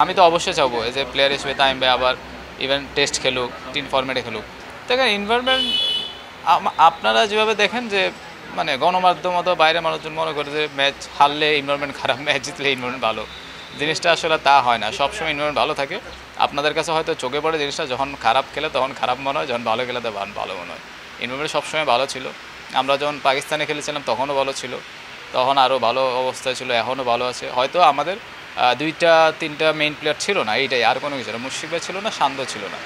আমি তো অবশ্যই চাবো যে প্লেয়ার হিসেবে তামিম ভাই আবার ইভেন টেস্ট খেলুক, টিম ফরম্যাটে খেলুক। দেখেন এনভায়রনমেন্ট আপনারা যেভাবে দেখেন যে মানে গণমাধ্যম অথবা বাইরের মানুষজন মনে করে যে ম্যাচ হারলে এনভায়রনমেন্ট খারাপ, ম্যাচ জিতলে এনভায়রনমেন্ট ভালো। জিনিসটা আসলে তা হয় না, সবসময় এনভায়রনমেন্ট ভালো থাকে। আপনাদের কাছে হয়তো চোখে পড়ে জিনিসটা, যখন খারাপ খেলে তখন খারাপ মনে হয়, যখন ভালো খেলে তখন ভালো মনে হয়। এনভায়রনমেন্ট সবসময় ভালো ছিল। আমরা যখন পাকিস্তানে খেলেছিলাম তখনও ভালো ছিল, তখন আরও ভালো অবস্থায় ছিল, এখনও ভালো আছে। হয়তো আমাদের দুইটা তিনটা মেইন প্লেয়ার ছিল না, এইটাই, আর কোনো কিছু না। মুশফিক ভাই ছিল না, শান্ত ছিল না,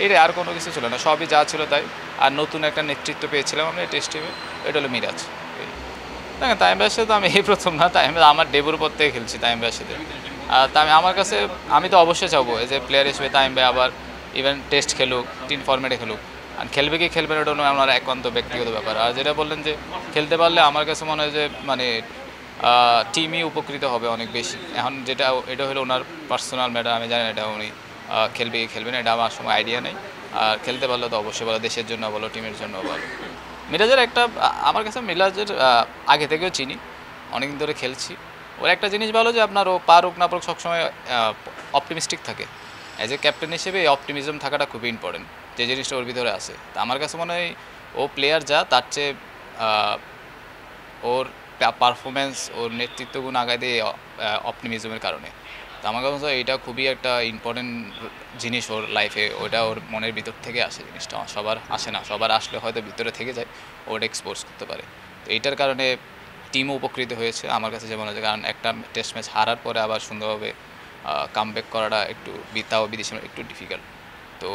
এইটাই, আর কোনো কিছু ছিল না, সবই যা ছিল তাই। আর নতুন একটা নেতৃত্ব পেয়েছিলাম আমরা টেস্ট টিমে, এটা হলো মিরাজ। দেখেন তামিম ভাইয়ের সাথে তো আমি এই প্রথম না, তামিম ভাই আমার ডেবুর পর থেকে খেলছি তামিম ভাইয়ের সাথে। আর তামিম আমার কাছে, আমি তো অবশ্যই চাবো যে প্লেয়ার হিসেবে তামিম ভাই আবার ইভেন টেস্ট খেলুক, টিম ফরম্যাটে খেলুক। আর খেলবে কি খেলবে না, ওটা আমার একান্ত ব্যক্তিগত ব্যাপার। আর যেটা বললেন যে খেলতে পারলে, আমার কাছে মনে হয় যে মানে টিমই উপকৃত হবে অনেক বেশি। এখন যেটা, এটা হলো ওনার পার্সোনাল ম্যাটার, আমি জানি না এটা উনি খেলবে কি খেলবে না, এটা আমার সময় আইডিয়া নেই। আর খেলতে পারলে তো অবশ্যই ভালো, দেশের জন্য ভালো, টিমের জন্য ভালো। মিরাজের একটা আমার কাছে মিরাজের আগে থেকেও চিনি, অনেকদিন ধরে খেলছি। ওর একটা জিনিস ভালো যে আপনার, ও পারুক না পারুক সবসময় অপটিমিস্টিক থাকে। অ্যাজ এ ক্যাপ্টেন হিসেবে এই অপটিমিজম থাকাটা খুবই ইম্পর্টেন্ট, যে জিনিসটা ওর ভিতরে আছে। তা আমার কাছে মনে হয় ও প্লেয়ার যা, তার চেয়ে ওর পারফরমেন্স, ওর নেতৃত্বগুণ আগায় দিয়ে অপটিমিজমের কারণে। তো আমার কাছে এইটা খুবই একটা ইম্পর্টেন্ট জিনিস ওর লাইফে। ওটা ওর মনের ভিতর থেকে আসে, জিনিসটা সবার আসে না, সবার আসলে হয়তো ভিতরে থেকে যায়, ওটা এক্সপোজ করতে পারে। তো এইটার কারণে টিমও উপকৃত হয়েছে আমার কাছে যেমন হয়েছে। কারণ একটা টেস্ট ম্যাচ হারার পরে আবার সুন্দরভাবে কামব্যাক করাটা একটু বিদেশি একটু ডিফিকাল্ট। তো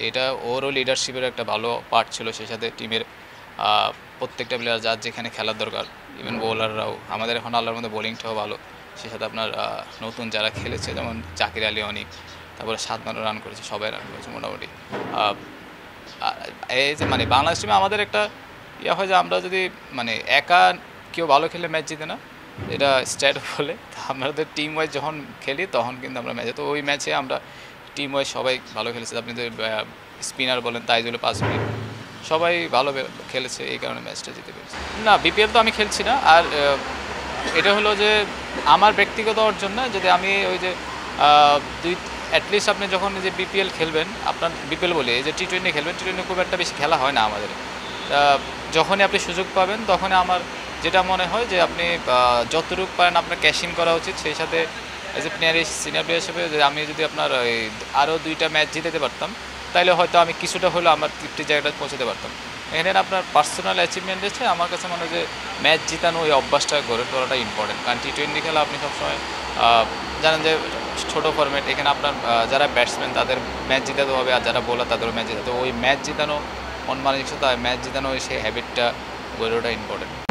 এটা ওরও লিডারশিপের একটা ভালো পার্ট ছিল। সেই সাথে টিমের প্রত্যেকটা প্লেয়ার যার যেখানে খেলার দরকার, ইভেন বোলাররাও, আমাদের এখন আল্লাহর মধ্যে বোলিংটাও ভালো। সেই সাথে আপনার নতুন যারা খেলেছে, যেমন জাকির আলী অনেক, তারপরে 7 রান করেছে, সবাই রান করেছে মোটামুটি। এই যে মানে বাংলাদেশ টিমে আমাদের একটা ইয়ে হয় যে আমরা যদি মানে একা কেউ ভালো খেলে ম্যাচ জিতে না, এটা স্ট্যাট বলে। আমাদের টিম ওয়াইজ যখন খেলি তখন কিন্তু আমরা ম্যাচে, তো ওই ম্যাচে আমরা টিম ওয়াইজ সবাই ভালো খেলেছে। আপনি তো স্পিনার বলেন তাইজুল, 5 উইকেট, সবাই ভালো খেলেছে, এই কারণে ম্যাচটা জিতে পেরেছে। না, বিপিএল তো আমি খেলছি না। আর এটা হলো যে আমার ব্যক্তিগত অর্জন না, যদি আমি ওই যে দুই অ্যাটলিস্ট আপনি যখন যে বিপিএল খেলবেন, আপনার বিপিএল বলে এই যে টি20 খেলবেন, টি20 খুব একটা বেশি খেলা হয় না আমাদের। যখনই আপনি সুযোগ পাবেন তখনই আমার যেটা মনে হয় যে আপনি যতটুকু পারেন আপনার ক্যাশ ইন করা উচিত। সেই সাথে as a player, senior player হিসেবে যে আমি যদি আপনার ওই আরও 2টা ম্যাচ জিতেতে পারতাম, তাহলে হয়তো আমি কিছুটা হলেও আমার তৃপ্তির জায়গাটা পৌঁছাতে পারতাম। এখানে আপনার পার্সোনাল অ্যাচিভমেন্ট হচ্ছে, আমার কাছে মনে হয় যে ম্যাচ জিতানো, ওই অভ্যাসটা গড়ে তোলাটা ইম্পর্টেন্ট। কারণ টি20 খেলা আপনি সবসময় জানেন যে ছোটো ফরম্যাট, এখানে আপনার যারা ব্যাটসম্যান তাদের ম্যাচ জিতাতে হবে, আর যারা বোলার তাদেরও ম্যাচ জিতাতে হবে। ওই ম্যাচ জিতানো, মন মানসিকতা, ম্যাচ জিতানো, সেই হ্যাবিটটা গড়ে ওঠা ইম্পর্টেন্ট।